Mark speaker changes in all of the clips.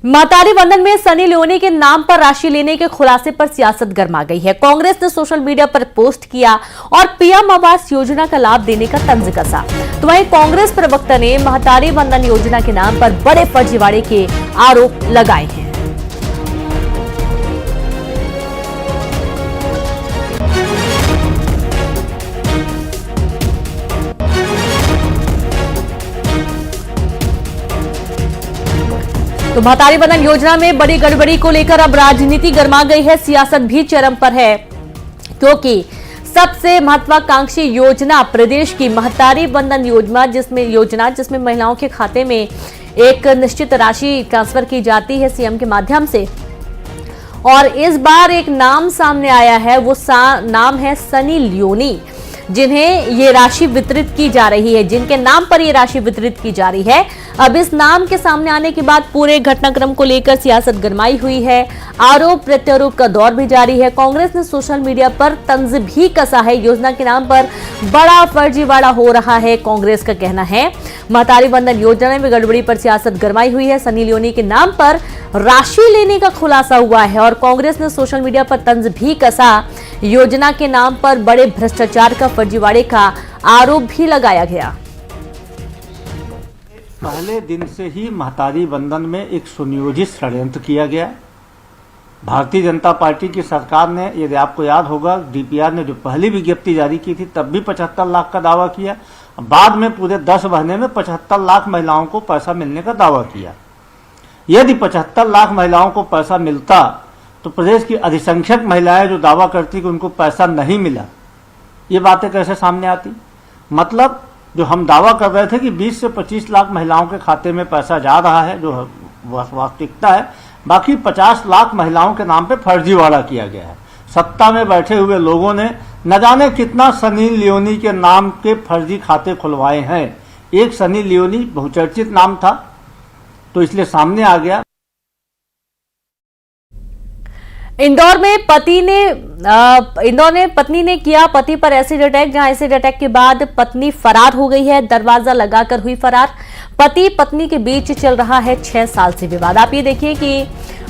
Speaker 1: महतारी वंदन में सनी लियोनी के नाम पर राशि लेने के खुलासे पर सियासत गर्मा गई है। कांग्रेस ने सोशल मीडिया पर पोस्ट किया और पीएम आवास योजना का लाभ देने का तंज कसा। तो वहीं कांग्रेस प्रवक्ता ने महतारी वंदन योजना के नाम पर बड़े फर्जीवाड़े के आरोप लगाए हैं। तो महतारी वंदन योजना में बड़ी गड़बड़ी को लेकर अब राजनीति गर्मा गई है। सियासत भी चरम पर है, क्योंकि सबसे महत्वाकांक्षी योजना प्रदेश की महतारी वंदन योजना जिसमें महिलाओं के खाते में एक निश्चित राशि ट्रांसफर की जाती है सीएम के माध्यम से। और इस बार एक नाम सामने आया है, वो नाम है सनी लियोनी, जिन्हें ये राशि वितरित की जा रही है, जिनके नाम पर ये राशि वितरित की जा रही है। अब इस नाम के सामने आने के बाद पूरे घटनाक्रम को लेकर सियासत गरमाई हुई है। आरोप प्रत्यारोप का दौर भी जारी है। कांग्रेस ने सोशल मीडिया पर तंज भी कसा है। योजना के नाम पर बड़ा फर्जीवाड़ा हो रहा है, कांग्रेस का कहना है। महतारी वंदन योजना में गड़बड़ी पर सियासत गरमाई हुई है। सनी लियोनी के नाम पर राशि लेने का खुलासा हुआ है और कांग्रेस ने सोशल मीडिया पर तंज भी कसा। योजना के नाम पर बड़े भ्रष्टाचार का फर्जीवाड़े का आरोप भी लगाया गया।
Speaker 2: पहले दिन से ही महतारी वंदन में एक सुनियोजित षड्यंत्र किया गया। भारतीय जनता पार्टी की सरकार ने, यदि आपको याद होगा, डीपीआर ने जो पहली विज्ञप्ति जारी की थी तब भी 75 लाख का दावा किया। बाद में पूरे 10 महीने में 75 लाख महिलाओं को पैसा मिलने का दावा किया। यदि 75 लाख महिलाओं को पैसा मिलता तो प्रदेश की अधिसंख्यक महिलाएं जो दावा करती कि उनको पैसा नहीं मिला, ये बातें कैसे सामने आती? मतलब जो हम दावा कर रहे थे कि 20 से 25 लाख महिलाओं के खाते में पैसा जा रहा है, जो वास्तविकता है, बाकी 50 लाख महिलाओं के नाम पे फर्जीवाड़ा किया गया है। सत्ता में बैठे हुए लोगों ने न जाने कितना सनी लियोनी के नाम के फर्जी खाते खुलवाए हैं। एक सनी लियोनी बहुचर्चित नाम था, तो इसलिए सामने आ गया।
Speaker 1: इंदौर में पत्नी ने किया पति पर एसिड अटैक, जहां एसिड अटैक के बाद पत्नी फरार हो गई है। दरवाजा लगाकर हुई फरार। पति पत्नी के बीच चल रहा है 6 साल से विवाद। आप ये देखिए कि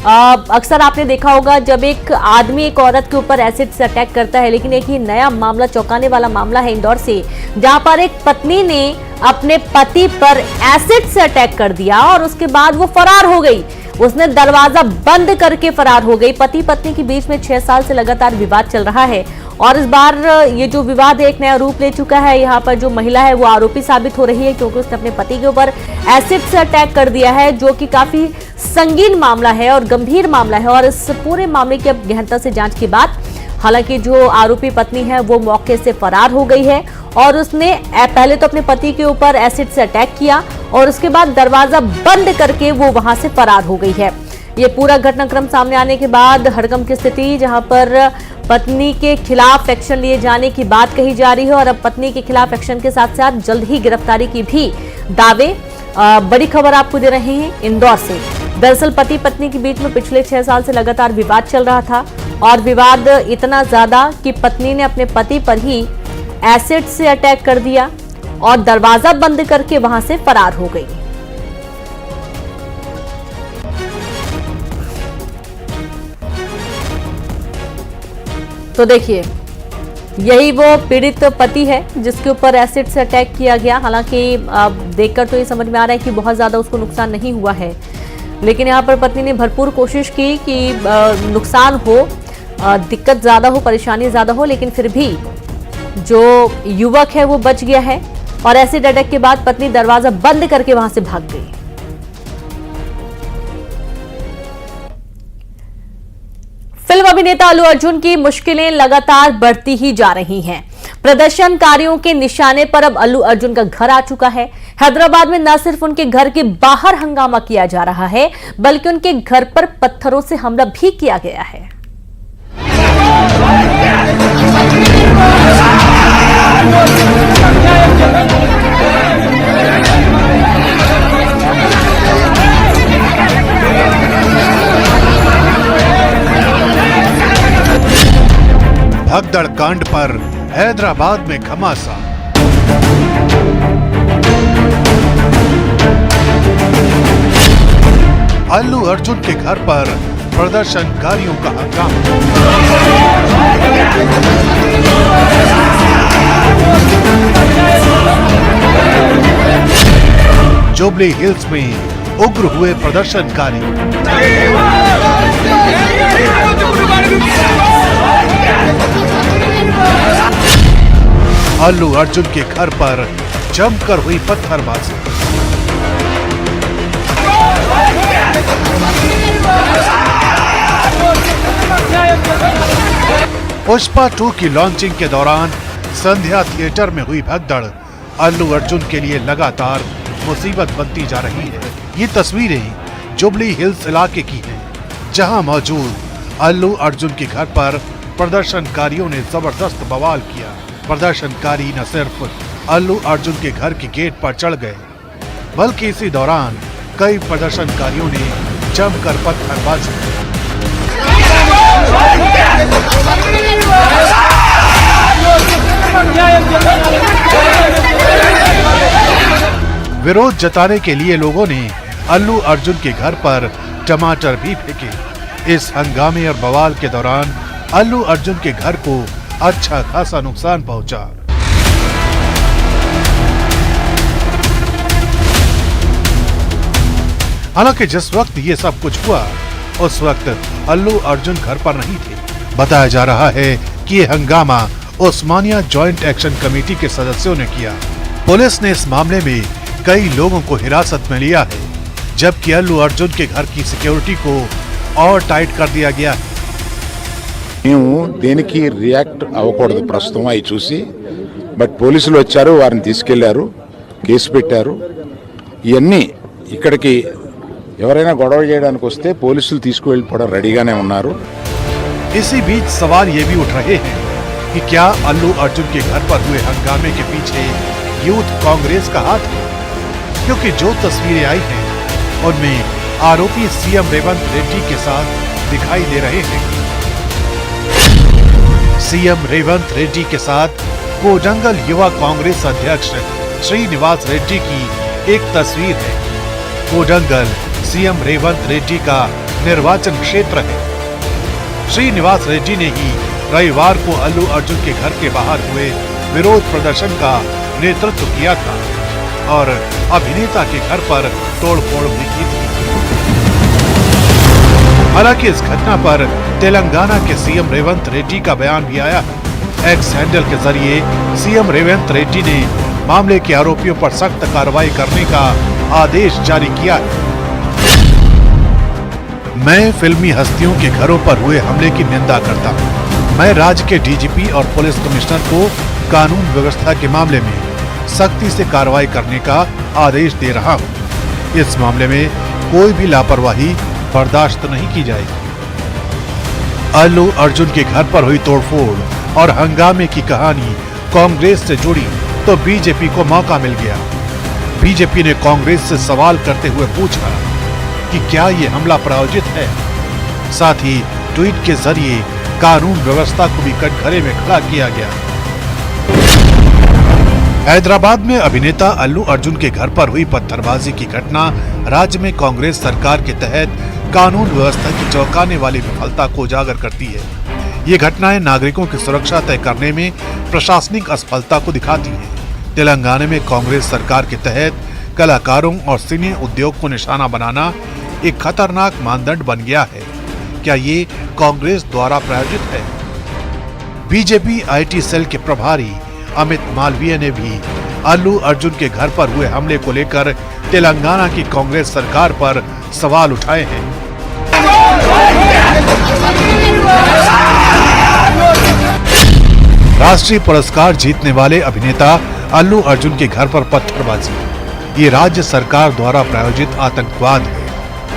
Speaker 1: अक्सर आपने देखा होगा जब एक आदमी एक औरत के ऊपर एसिड से अटैक करता है, लेकिन एक ही नया मामला, चौंकाने वाला मामला है इंदौर से, जहां पर एक पत्नी ने अपने पति पर एसिड से अटैक कर दिया और उसके बाद वो फरार हो गई। उसने दरवाजा बंद करके फरार हो गई। पति पत्नी के बीच में 6 साल से लगातार विवाद चल रहा है और इस बार ये जो विवाद है एक नया रूप ले चुका है। यहाँ पर जो महिला है वो आरोपी साबित हो रही है, क्योंकि उसने अपने पति के ऊपर एसिड से अटैक कर दिया है, जो कि काफी संगीन मामला है और गंभीर मामला है। और इस पूरे मामले की अब गहनता से जांच के बाद हालांकि जो आरोपी पत्नी है वो मौके से फरार हो गई है और उसने पहले तो अपने पति के ऊपर एसिड से अटैक किया और उसके बाद दरवाजा बंद करके वो वहां से फरार हो गई है। ये पूरा घटनाक्रम सामने आने के बाद हड़कंप की स्थिति, जहां पर पत्नी के खिलाफ एक्शन लिए जाने की बात कही जा रही है और अब पत्नी के खिलाफ एक्शन के साथ साथ जल्द ही गिरफ्तारी की भी दावे। बड़ी खबर आपको दे रहे हैं इंदौर से। दरअसल पति पत्नी के बीच में पिछले 6 साल से लगातार विवाद चल रहा था और विवाद इतना ज्यादा कि पत्नी ने अपने पति पर ही एसिड से अटैक कर दिया और दरवाजा बंद करके वहां से फरार हो गई। तो देखिए, यही वो पीड़ित पति है जिसके ऊपर एसिड से अटैक किया गया। हालांकि देखकर तो ये समझ में आ रहा है कि बहुत ज्यादा उसको नुकसान नहीं हुआ है, लेकिन यहाँ पर पत्नी ने भरपूर कोशिश की कि नुकसान हो, दिक्कत ज्यादा हो, परेशानी ज्यादा हो, लेकिन फिर भी जो युवक है वो बच गया है और एसिड अटैक के बाद पत्नी दरवाजा बंद करके वहां से भाग गई। फिल्म अभिनेता अल्लू अर्जुन की मुश्किलें लगातार बढ़ती ही जा रही हैं। प्रदर्शनकारियों के निशाने पर अब अल्लू अर्जुन का घर आ चुका है। हैदराबाद में न सिर्फ उनके घर के बाहर हंगामा किया जा रहा है, बल्कि उनके घर पर पत्थरों से हमला भी किया गया है।
Speaker 3: भगदड़ कांड पर हैदराबाद में घमासान। अल्लू अर्जुन के घर पर प्रदर्शनकारियों का हंगामा। जुबली हिल्स में उग्र हुए प्रदर्शनकारी। अल्लू अर्जुन के घर पर जमकर हुई पत्थरबाजी। पुष्पा 2 की लॉन्चिंग के दौरान संध्या थिएटर में हुई भगदड़ अल्लू अर्जुन के लिए लगातार मुसीबत बनती जा रही है। ये तस्वीरें जुबली हिल्स इलाके की हैं, जहां मौजूद अल्लू अर्जुन के घर पर प्रदर्शनकारियों ने जबरदस्त बवाल किया। प्रदर्शनकारी न सिर्फ अल्लू अर्जुन के घर के गेट पर चढ़ गए, बल्कि इसी दौरान कई प्रदर्शनकारियों ने जमकर पत्थरबाजी की। विरोध जताने के लिए लोगों ने अल्लू अर्जुन के घर पर टमाटर भी फेंके। इस हंगामे और बवाल के दौरान अल्लू अर्जुन के घर को अच्छा खासा नुकसान पहुंचा। हालांकि जिस वक्त ये सब कुछ हुआ उस वक्त अल्लू अर्जुन घर पर नहीं थे। बताया जा रहा है कि ये हंगामा उस्मानिया जॉइंट एक्शन कमेटी के सदस्यों ने किया। पुलिस ने इस मामले में कई लोगों को हिरासत में लिया है, जबकि अल्लू अर्जुन के घर की सिक्योरिटी को और टाइट कर दिया गया है।
Speaker 4: మేము దేనికి రియాక్ట్ అవ్వకూడదు ప్రస్తుతం అవి చూసి, బట్ పోలీసులు వచ్చారు, వారిని తీసుకెళ్లారు, కేసు పెట్టారు। ఇవన్నీ ఇక్కడికి ఎవరైనా గొడవ చేయడానికి వస్తే పోలీసులు తీసుకువెళ్ళిపోవడం రెడీగానే ఉన్నారు।
Speaker 3: इसी बीच सवाल ये भी उठ रहे हैं कि क्या अल्लू अर्जुन के घर पर हुए हंगामे के पीछे यूथ कांग्रेस का हाथ है, क्योंकि जो तस्वीरें आई हैं उनमें आरोपी सीएम रेवंत रेड्डी के साथ दिखाई दे रहे हैं। सीएम रेवंत रेड्डी के साथ कोडंगल युवा कांग्रेस अध्यक्ष श्रीनिवास रेड्डी की एक तस्वीर है। कोडंगल सीएम रेवंत रेड्डी का निर्वाचन क्षेत्र है। श्रीनिवास रेड्डी ने ही रविवार को अल्लू अर्जुन के घर के बाहर हुए विरोध प्रदर्शन का नेतृत्व किया था और अभिनेता के घर पर तोड़फोड़ भी की थी। हालांकि इस घटना पर तेलंगाना के सीएम रेवंत रेड्डी का बयान भी आया है। एक्स हैंडल के जरिए सीएम रेवंत रेड्डी ने मामले के आरोपियों पर सख्त कार्रवाई करने का आदेश जारी किया है। मैं फिल्मी हस्तियों के घरों पर हुए हमले की निंदा करता हूँ। मैं राज्य के डीजीपी और पुलिस कमिश्नर को कानून व्यवस्था के मामले में सख्ती से कार्रवाई करने का आदेश दे रहा हूँ। इस मामले में कोई भी लापरवाही बर्दाश्त नहीं की जाएगी। अल्लू अर्जुन के घर पर हुई तोड़फोड़ और हंगामे की कहानी कांग्रेस से जुड़ी तो बीजेपी को मौका मिल गया। बीजेपी ने कांग्रेस से सवाल करते हुए पूछा कि क्या ये हमला प्रायोजित है। साथ ही ट्वीट के जरिए कानून व्यवस्था को भी कटघरे में खड़ा किया गया। हैदराबाद में अभिनेता अल्लू अर्जुन के घर पर हुई पत्थरबाजी की घटना राज्य में कांग्रेस सरकार के तहत कानून व्यवस्था की चौंकाने वाली विफलता को उजागर करती है। ये घटनाएं नागरिकों की सुरक्षा तय करने में प्रशासनिक असफलता को दिखाती हैं। तेलंगाना में कांग्रेस सरकार के तहत कलाकारों और सिने उद्योग को निशाना बनाना एक खतरनाक मानदंड बन गया है। क्या ये कांग्रेस द्वारा प्रायोजित है? बीजेपी आईटी सेल के प्रभारी अमित मालवीय ने भी अल्लू अर्जुन के घर पर हुए हमले को लेकर तेलंगाना की कांग्रेस सरकार पर सवाल उठाए हैं। राष्ट्रीय पुरस्कार जीतने वाले अभिनेता अल्लू अर्जुन के घर पर पत्थरबाजी, ये राज्य सरकार द्वारा प्रायोजित आतंकवाद है।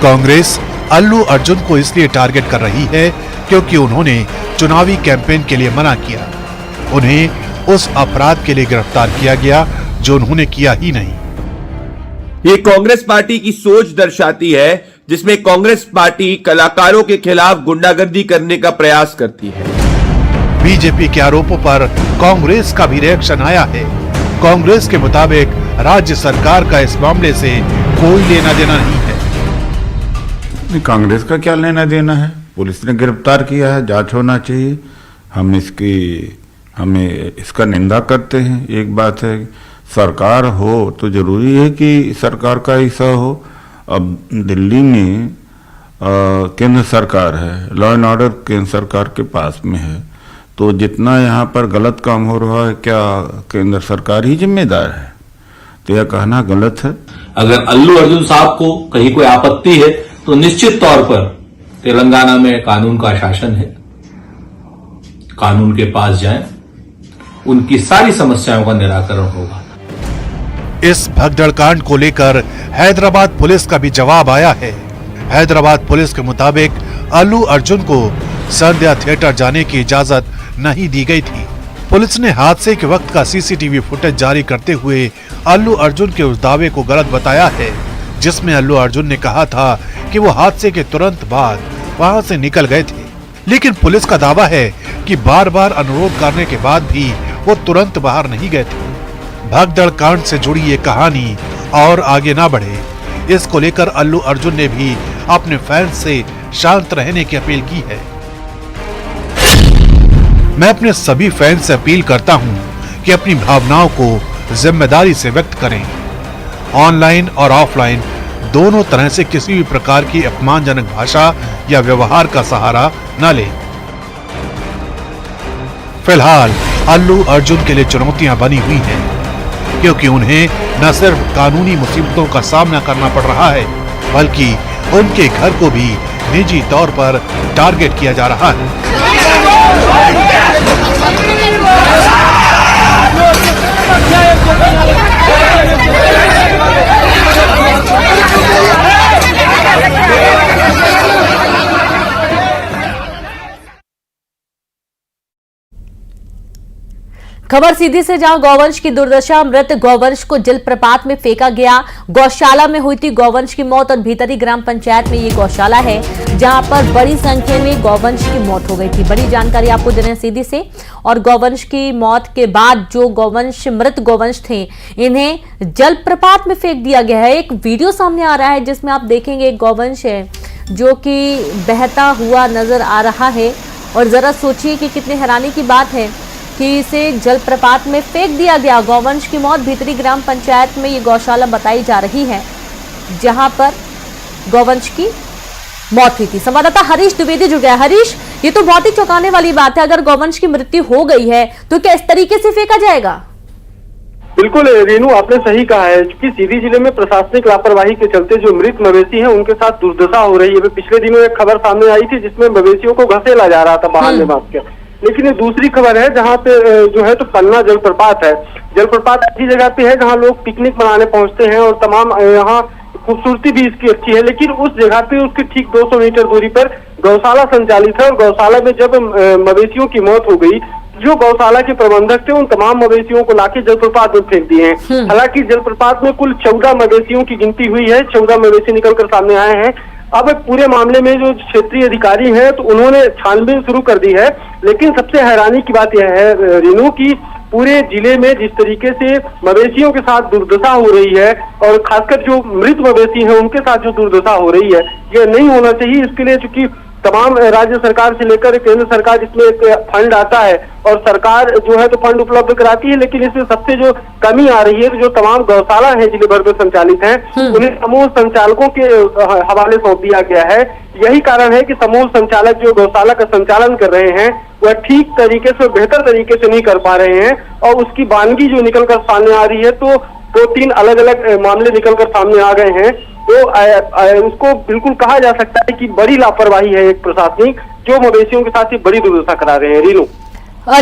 Speaker 3: कांग्रेस अल्लू अर्जुन को इसलिए टारगेट कर रही है क्योंकि उन्होंने चुनावी कैंपेन के लिए मना किया। उन्हें उस अपराध के लिए गिरफ्तार किया गया जो उन्होंने किया ही नहीं।
Speaker 5: ये कांग्रेस पार्टी की सोच दर्शाती है जिसमें कांग्रेस पार्टी कलाकारों के खिलाफ गुंडागर्दी करने का प्रयास करती है।
Speaker 3: बीजेपी के आरोपों पर कांग्रेस का भी रिएक्शन आया है। कांग्रेस के मुताबिक राज्य सरकार का इस मामले से कोई लेना देना नहीं है।
Speaker 6: नहीं, कांग्रेस का क्या लेना देना है? पुलिस ने गिरफ्तार किया है, जांच होना चाहिए। हमें इसका निंदा करते हैं। एक बात है, सरकार हो तो जरूरी है कि सरकार का हिस्सा हो। अब दिल्ली में केंद्र सरकार है, लॉ एंड ऑर्डर केंद्र सरकार के पास में है, तो जितना यहाँ पर गलत काम हो रहा है, क्या केंद्र सरकार ही जिम्मेदार है? तो यह कहना गलत है।
Speaker 7: अगर अल्लू अर्जुन साहब को कहीं कोई आपत्ति है तो निश्चित तौर पर तेलंगाना में कानून का शासन है, कानून के पास जाएं, उनकी सारी समस्याओं का निराकरण होगा।
Speaker 3: इस भगदड़ कांड को लेकर हैदराबाद पुलिस का भी जवाब आया है। हैदराबाद पुलिस के मुताबिक अल्लू अर्जुन को संध्या थिएटर जाने की इजाजत नहीं दी गई थी। पुलिस ने हादसे के वक्त का सीसीटीवी फुटेज जारी करते हुए अल्लू अर्जुन के उस दावे को गलत बताया है, जिसमें अल्लू अर्जुन ने कहा था कि वो हादसे के तुरंत बाद वहां से निकल गए थे। लेकिन पुलिस का दावा है कि बार बार अनुरोध करने के बाद भी वो तुरंत बाहर नहीं गए थे। भगदड़ कांड से जुड़ी ये कहानी और आगे ना बढ़े, इसको लेकर अल्लू अर्जुन ने भी अपने फैंस से शांत रहने की अपील की है। मैं अपने सभी फैंस से अपील करता हूं कि अपनी भावनाओं को जिम्मेदारी से व्यक्त करें। ऑनलाइन और ऑफलाइन दोनों तरह से किसी भी प्रकार की अपमानजनक भाषा या व्यवहार का सहारा न लें। फिलहाल अल्लू अर्जुन के लिए चुनौतियां बनी हुई हैं, क्योंकि उन्हें न सिर्फ कानूनी मुसीबतों का सामना करना पड़ रहा है, बल्कि उनके घर को भी निजी तौर पर टारगेट किया जा रहा है।
Speaker 1: खबर सीधी से जहां गौवंश की दुर्दशा, मृत गौवंश को जलप्रपात में फेंका गया। गौशाला में हुई थी गौवंश की मौत और भीतरी ग्राम पंचायत में ये गौशाला है जहां पर बड़ी संख्या में गौवंश की मौत हो गई थी। बड़ी जानकारी आपको दे रहे हैं सीधी से। और गौवंश की मौत के बाद जो गौवंश, मृत गौवंश थे, इन्हें जलप्रपात में फेंक दिया गया है। एक वीडियो सामने आ रहा है जिसमें आप देखेंगे एक गौवंश है जो कि बहता हुआ नजर आ रहा है। और जरा सोचिए कि कितनी हैरानी की बात है कि इसे जलप्रपात में फेंक दिया गया। गौवंश की मौत भीतरी ग्राम पंचायत में ये गौशाला बताई जा रही है जहां पर गौवंश की मौत हुई थी। संवाददाता हरीश द्विवेदी जुड़ गया। हरीश, ये तो बहुत ही चौंकाने वाली बात है। अगर गौवंश की मृत्यु हो गई है तो क्या इस तरीके से फेंका जाएगा?
Speaker 8: बिल्कुल रेनू, आपने सही कहा है कि सीधी जिले में प्रशासनिक लापरवाही के चलते जो मृत मवेशी हैं उनके साथ दुर्दशा हो रही है। पिछले दिनों एक खबर सामने आई थी जिसमें मवेशियों को घसेला जा रहा था बाहर में बांध के। लेकिन ये दूसरी खबर है जहाँ पे जो है तो पन्ना जलप्रपात है। जलप्रपात ऐसी जगह पे है जहाँ लोग पिकनिक मनाने पहुंचते हैं और तमाम यहाँ खूबसूरती भी इसकी अच्छी है। लेकिन उस जगह पे उसके ठीक 200 मीटर दूरी पर गौशाला संचालित है और गौशाला में जब मवेशियों की मौत हो गई, जो गौशाला के प्रबंधक थे उन तमाम मवेशियों को लाके जलप्रपात में फेंक दिए हैं। हालांकि जलप्रपात में कुल 14 मवेशियों की गिनती हुई है, 14 मवेशी निकलकर सामने आए हैं। अब पूरे मामले में जो क्षेत्रीय अधिकारी हैं तो उन्होंने छानबीन शुरू कर दी है। लेकिन सबसे हैरानी की बात यह है रेनू की पूरे जिले में जिस तरीके से मवेशियों के साथ दुर्दशा हो रही है और खासकर जो मृत मवेशी हैं उनके साथ जो दुर्दशा हो रही है, ये नहीं होना चाहिए। इसके लिए चूंकि तमाम राज्य सरकार से लेकर केंद्र सरकार इसमें एक फंड आता है और सरकार जो है तो फंड उपलब्ध कराती है, लेकिन इसमें सबसे जो कमी आ रही है तो जो तमाम गौशाला है जिले भर में संचालित हैं उन्हें समूह संचालकों के हवाले सौंप दिया गया है। यही कारण है कि समूह संचालक जो गौशाला का संचालन कर रहे हैं वह ठीक तरीके से, बेहतर तरीके से नहीं कर पा रहे हैं और उसकी वानगी जो निकलकर सामने आ रही है तो 2-3 अलग अलग मामले निकलकर सामने आ गए हैं। तो उसको बिल्कुल कहा जा सकता है कि बड़ी लापरवाही है एक प्रशासनिक जो मवेशियों के साथ ही बड़ी दुर्दशा करा रहे हैं। रीनू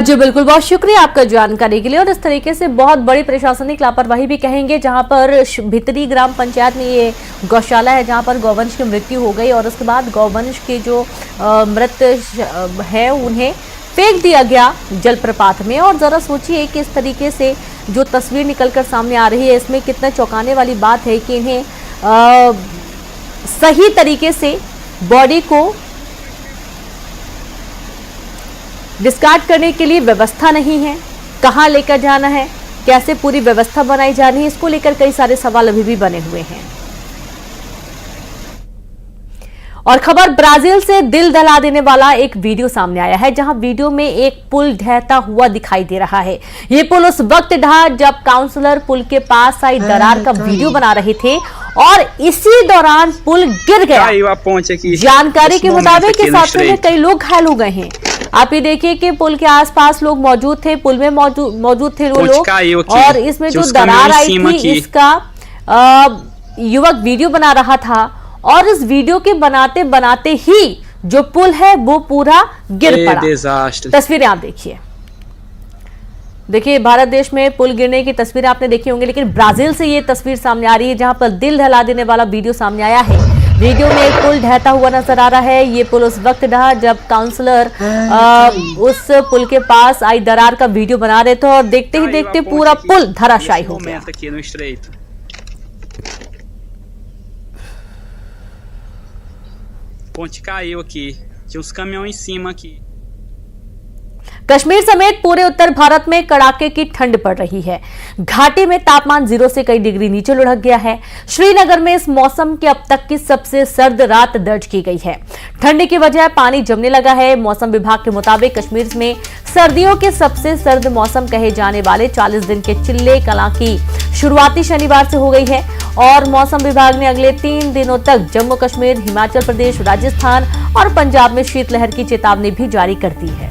Speaker 1: जी बिल्कुल, बहुत शुक्रिया आपका जानकारी के लिए। और इस तरीके से बहुत बड़ी प्रशासनिक लापरवाही भी कहेंगे जहां पर भीतरी ग्राम पंचायत में ये गौशाला है जहां पर गौवंश की मृत्यु हो गई और उसके बाद गौवंश के जो मृत है उन्हें फेंक दिया गया जलप्रपात में। और जरा सोचिए कि इस तरीके से जो तस्वीर निकलकर सामने आ रही है इसमें कितना चौंकाने वाली बात है कि इन्हें सही तरीके से बॉडी को डिस्कार्ड करने के लिए व्यवस्था नहीं है। कहां लेकर जाना है, कैसे पूरी व्यवस्था बनाई जा रही है, इसको लेकर कई सारे सवाल अभी भी बने हुए हैं। और खबर ब्राजील से दिल दहला देने वाला एक वीडियो सामने आया है, जहां वीडियो में एक पुल ढहता हुआ दिखाई दे रहा है। ये पुल उस वक्त ढहा जब काउंसलर पुल के पास आई दरार का वीडियो बना रहे थे और इसी दौरान पुल गिर गया। जानकारी के मुताबिक इस हादसे में कई लोग घायल हो गए हैं। आप ये देखिए कि पुल के आसपास लोग मौजूद थे, पुल में मौजूद थे वो लोग, और इसमें जो दरार आई थी इसका युवक वीडियो बना रहा था और इस वीडियो के बनाते बनाते ही जो पुल है वो पूरा गिर पड़ा। तस्वीरें आप देखिए भारत देश में पुल गिरने की तस्वीरें आपने देखी होंगी, लेकिन ब्राजील से ये तस्वीर सामने आ रही है जहां पर दिल दहला देने वाला वीडियो सामने आया है। वीडियो में एक पुल ढहता हुआ नजर आ रहा है। ये पुल उस वक्त ढहा जब काउंसलर उस पुल के पास आई दरार का वीडियो बना रहे थे और देखते ही देखते पूरा पुल धराशायी हो गया।
Speaker 9: Ponte caiu aqui, tinha uns caminhões em cima aqui।
Speaker 1: Kashmir समेत पूरे उत्तर भारत में कड़ाके की ठंड पड़ रही है। घाटी में तापमान 0 से कई डिग्री नीचे लुढ़क गया है। श्रीनगर में इस मौसम के अब तक की सबसे सर्द रात दर्ज की गई है। ठंड की वजह पानी जमने लगा है। मौसम विभाग के मुताबिक कश्मीर में सर्दियों के सबसे सर्द मौसम कहे जाने वाले 40 दिन के चिल्ले कला की शुरुआती शनिवार से हो गई है और मौसम विभाग ने अगले 3 दिनों तक जम्मू कश्मीर, हिमाचल प्रदेश, राजस्थान और पंजाब में शीतलहर की चेतावनी भी जारी कर दी है।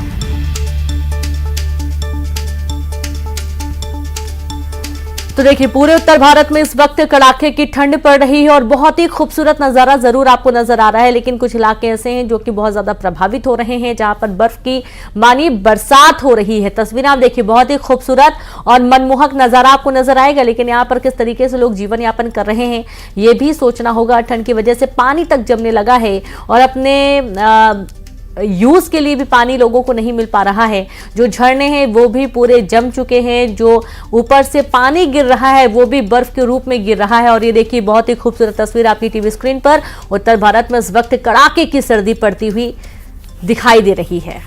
Speaker 1: तो देखिए पूरे उत्तर भारत में इस वक्त कड़ाके की ठंड पड़ रही है और बहुत ही खूबसूरत नजारा जरूर आपको नजर आ रहा है, लेकिन कुछ इलाके ऐसे हैं जो कि बहुत ज्यादा प्रभावित हो रहे हैं, जहां पर बर्फ की मानी बरसात हो रही है। तस्वीरें आप देखिए बहुत ही खूबसूरत और मनमोहक नजारा आपको नजर आएगा, लेकिन यहाँ पर किस तरीके से लोग जीवन यापन कर रहे हैं ये भी सोचना होगा। ठंड की वजह से पानी तक जमने लगा है और अपने यूज के लिए भी पानी लोगों को नहीं मिल पा रहा है। जो झरने हैं वो भी पूरे जम चुके हैं, जो ऊपर से पानी गिर रहा है वो भी बर्फ के रूप में गिर रहा है। और ये देखिए बहुत ही खूबसूरत तस्वीर आपकी टीवी स्क्रीन पर उत्तर भारत में इस वक्त कड़ाके की सर्दी पड़ती हुई दिखाई दे रही है।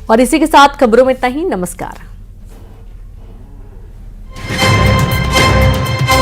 Speaker 1: और इसी के साथ खबरों में इतना ही। नमस्कार।